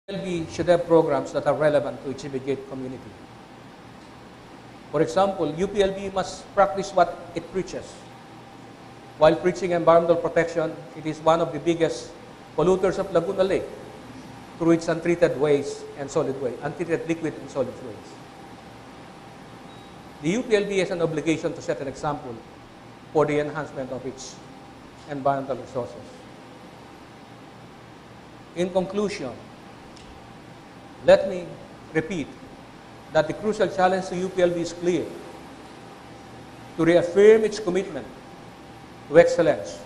UPLB should have programs that are relevant to its immediate community. For example, UPLB must practice what it preaches. While preaching environmental protection, it is one of the biggest polluters of Laguna Lake through its untreated waste and solid waste, untreated liquid and solid waste. The UPLB has an obligation to set an example for the enhancement of its environmental resources. In conclusion, let me repeat that the crucial challenge to UPLB is clear: to reaffirm its commitment to excellence,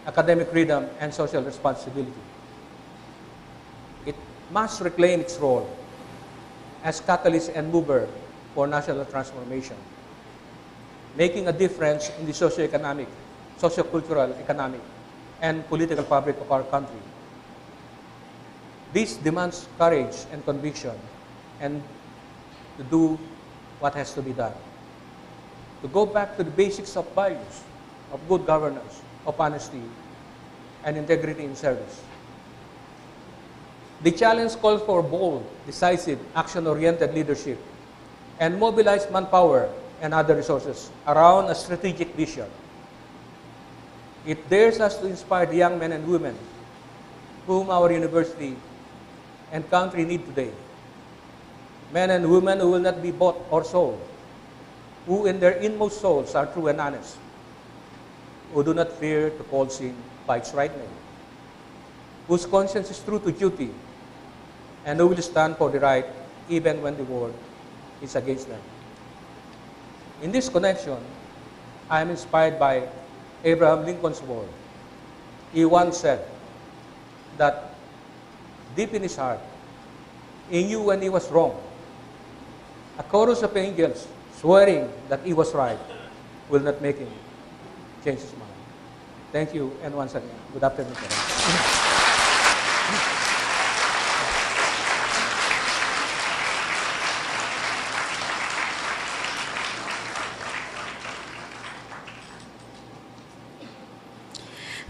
academic freedom, and social responsibility. It must reclaim its role as catalyst and mover for national transformation, making a difference in the socio-economic, socio-cultural, economic, and political fabric of our country. This demands courage and conviction, and to do what has to be done. To go back to the basics of values, of good governance, of honesty, and integrity in service. The challenge calls for bold, decisive, action-oriented leadership and mobilized manpower and other resources around a strategic vision. It dares us to inspire the young men and women whom our university and country need today. Men and women who will not be bought or sold, who in their inmost souls are true and honest, who do not fear to call sin by its right name, whose conscience is true to duty, and who will stand for the right even when the world is against them. In this connection, I am inspired by Abraham Lincoln's word. He once said that deep in his heart, he knew when he was wrong. A chorus of angels swearing that he was right will not make him change his mind. Thank you, and once again, good afternoon.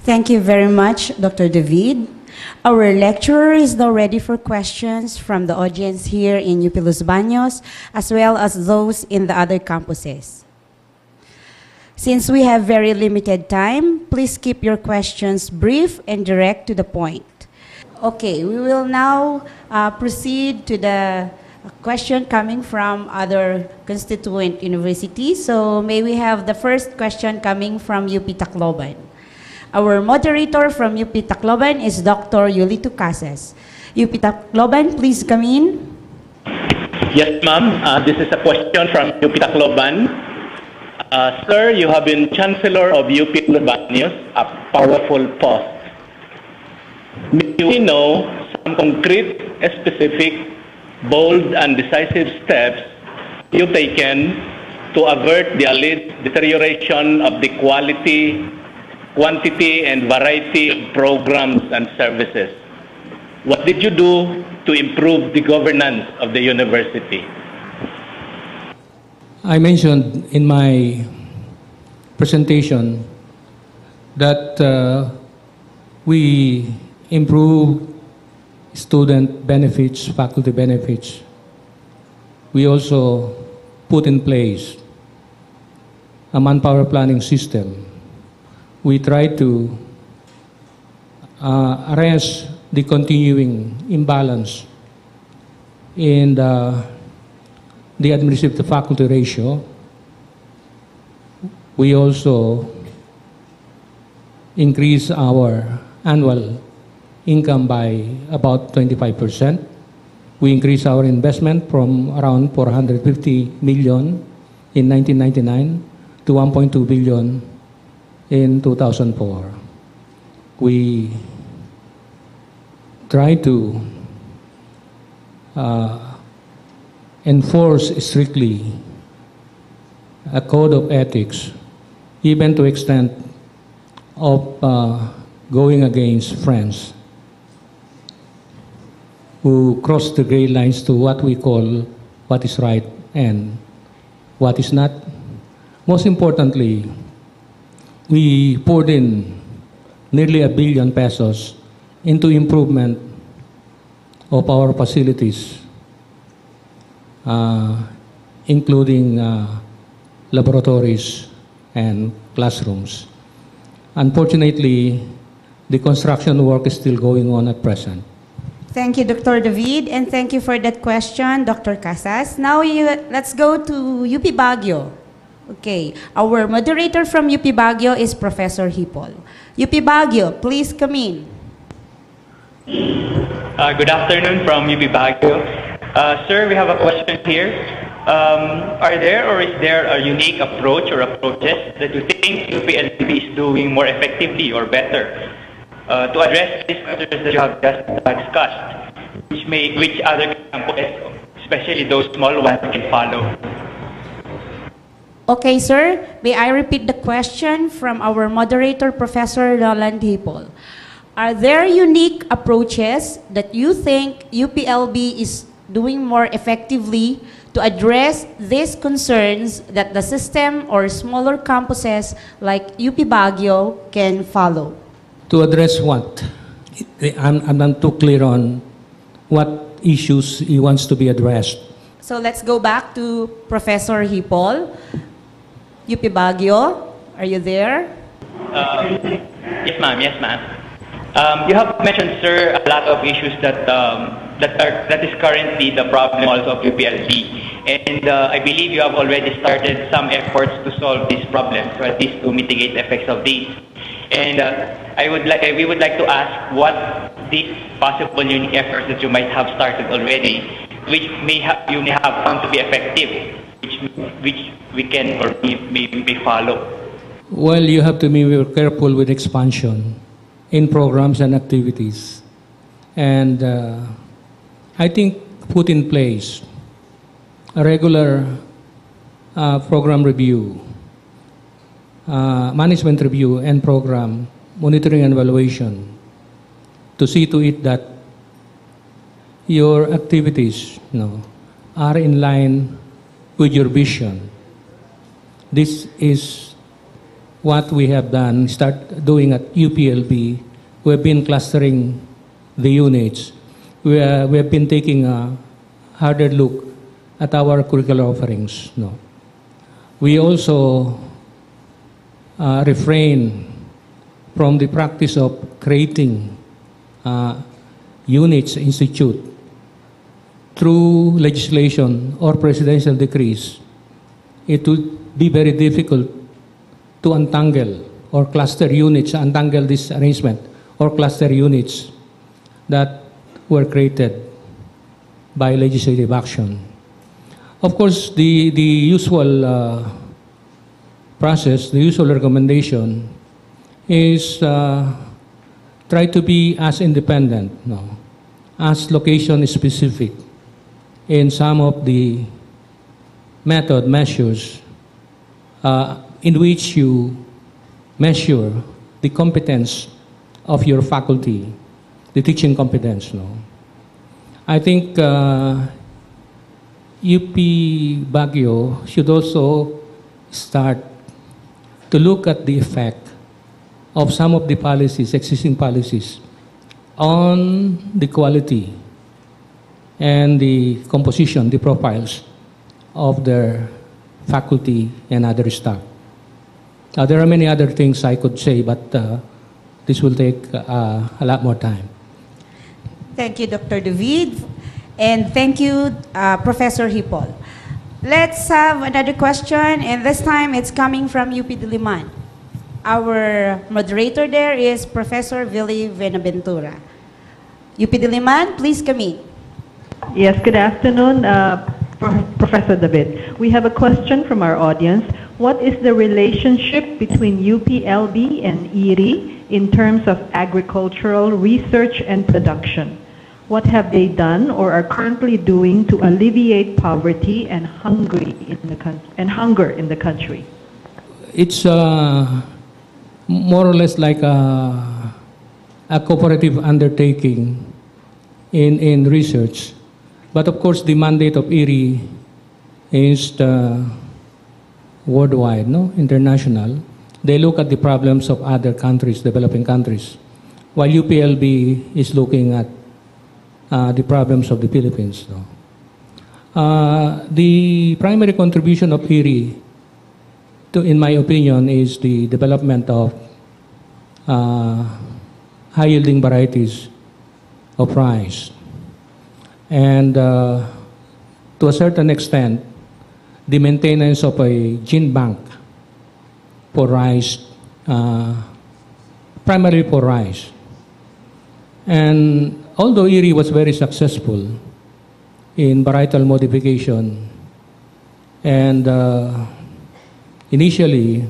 Thank you very much, Dr. David. Our lecturer is now ready for questions from the audience here in UP Los Baños, as well as those in the other campuses. Since we have very limited time, please keep your questions brief and direct to the point. Okay, we will now proceed to the question coming from other constituent universities. So may we have the first question coming from UP Tacloban. Our moderator from UP Tacloban is Dr. Yulito Casas. UP Tacloban, please come in. Yes, ma'am. This is a question from UP Tacloban. Sir, you have been Chancellor of UP Los Baños, a powerful post. May we know some concrete, specific, bold, and decisive steps you've taken to avert the alleged deterioration of the quality, quantity, and variety of programs and services? What did you do to improve the governance of the university? I mentioned in my presentation that we improve student benefits, faculty benefits. We also put in place a manpower planning system. We try to arrest the continuing imbalance in the administrative faculty ratio. We also increase our annual income by about 25%. We increase our investment from around 450 million in 1999 to 1.2 billion in 2004. We try to enforce strictly a code of ethics, even to extent of going against friends who cross the gray lines to what we call what is right and what is not. Most importantly, we poured in nearly 1 billion pesos into improvement of our facilities, including laboratories and classrooms. Unfortunately, the construction work is still going on at present. Thank you, Dr. David, and thank you for that question, Dr. Casas. Now, let's go to UP Baguio. Okay, our moderator from UP Baguio is Professor Hipol. UP Baguio, please come in. Good afternoon from UP Baguio. Sir, we have a question here. Are there or is there a unique approach or approaches that you think UPLB is doing more effectively or better to address these matters that you have just discussed, which other campuses, especially those small ones, can follow? Okay, sir, may I repeat the question from our moderator, Professor Roland Hipol? Are there unique approaches that you think UPLB is doing more effectively to address these concerns that the system or smaller campuses like UP Baguio can follow? To address what? I'm not too clear on what issues he wants to be addressed. So let's go back to Professor Hipol. UP Baguio, are you there? Yes, ma'am. Yes, ma'am. You have mentioned, sir, a lot of issues that is currently the problem also of UPLB. And I believe you have already started some efforts to solve these problems, or at least to mitigate the effects of these. And we would like to ask what these possible unique efforts that you might have started already, which you may have found to be effective, which we can or may follow. Well, you have to be very careful with expansion in programs and activities. And I think put in place a regular program review, management review and program monitoring and evaluation to see to it that your activities are in line with your vision. This is what we have done, start doing at UPLB. We have been clustering the units. We have been taking a harder look at our curricular offerings. We also refrain from the practice of creating units, institute, through legislation or presidential decrees. It would be very difficult to untangle or cluster units, untangle this arrangement or cluster units that were created by legislative action. Of course, the usual process, the usual recommendation is try to be as independent, as location specific in some of the measures in which you measure the competence of your faculty, the teaching competence. I think UP Baguio should also start to look at the effect of some of the policies, existing policies, on the quality and the composition, the profiles of their faculty and other staff. There are many other things I could say, but this will take a lot more time. Thank you, Dr. David. And thank you, Professor Hipol. Let's have another question, and this time it's coming from UP Diliman. Our moderator there is Professor Villy Venaventura. UP Diliman, please come in. Yes, good afternoon, Professor David. We have a question from our audience. What is the relationship between UPLB and IRI in terms of agricultural research and production? What have they done or are currently doing to alleviate poverty and hunger in the country? It's more or less like a cooperative undertaking in research. But of course, the mandate of IRI is worldwide, international. They look at the problems of other countries, developing countries, while UPLB is looking at the problems of the Philippines. No? The primary contribution of IRI, in my opinion, is the development of high-yielding varieties of rice. And to a certain extent, the maintenance of a gene bank for rice, primarily for rice. And although IRI was very successful in varietal modification, and initially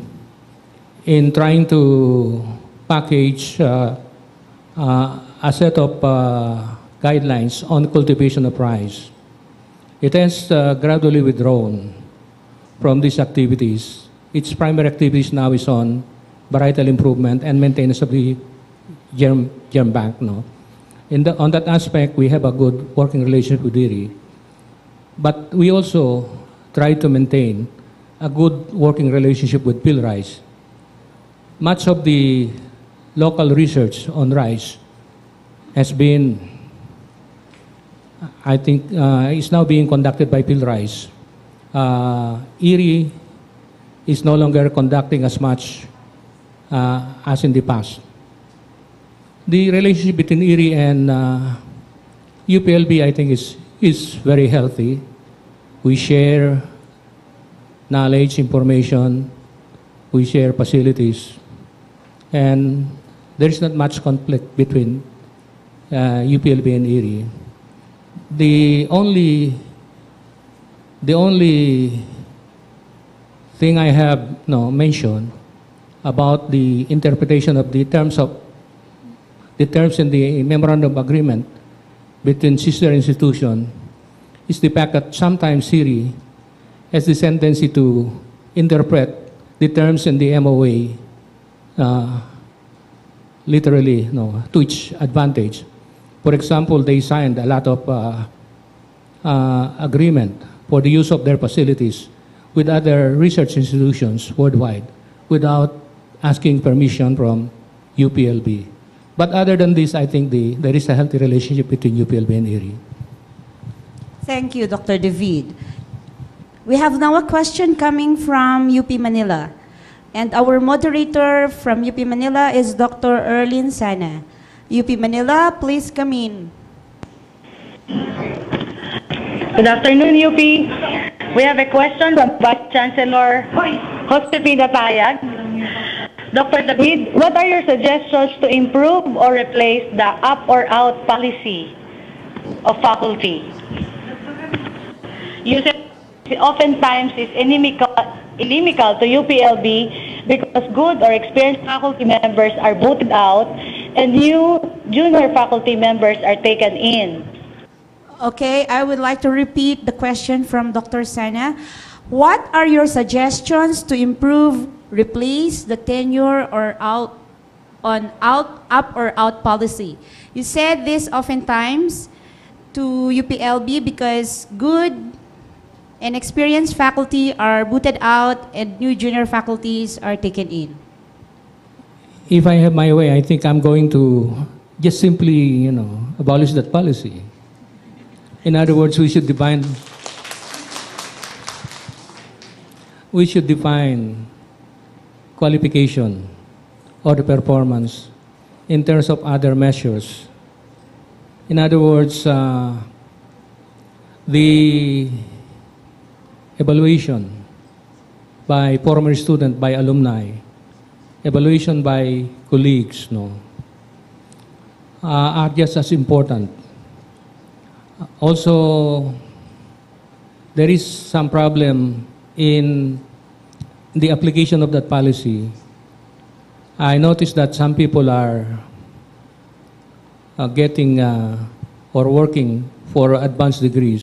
in trying to package a set of guidelines on cultivation of rice, it has gradually withdrawn from these activities. Its primary activities now is on varietal improvement and maintenance of the germ bank. No? On that aspect, we have a good working relationship with IRI. But we also try to maintain a good working relationship with PhilRice. Much of the local research on rice has been, I think, is now being conducted by PhilRice. IRI is no longer conducting as much as in the past. The relationship between IRI and UPLB, I think, is very healthy. We share knowledge, information, we share facilities, and there is not much conflict between UPLB and IRI. The only thing I have mentioned about the interpretation of the terms in the memorandum of agreement between sister institution is the fact that sometimes IRI has the tendency to interpret the terms in the MOA literally, to its advantage. For example, they signed a lot of agreement for the use of their facilities with other research institutions worldwide without asking permission from UPLB. But other than this, I think there is a healthy relationship between UPLB and IRI. Thank you, Dr. David. We have now a question coming from UP Manila. And our moderator from UP Manila is Dr. Erlyn Sana. UP Manila, please come in. Good afternoon, UP. We have a question from Vice Chancellor Josefina Tayag. Dr. David, what are your suggestions to improve or replace the up or out policy of faculty? Usage oftentimes is inimical to UPLB because good or experienced faculty members are voted out and new junior faculty members are taken in. Okay, I would like to repeat the question from Dr. Sana. What are your suggestions to improve, replace the tenure or up or out policy? You said this oftentimes to UPLB because good and experienced faculty are booted out and new junior faculties are taken in. If I have my way, I think I'm going to just simply, abolish that policy. In other words, we should define qualification or the performance in terms of other measures. In other words, the evaluation by former student, by alumni, evaluation by colleagues, are just as important. Also, there is some problem in the application of that policy. I noticed that some people are getting or working for advanced degrees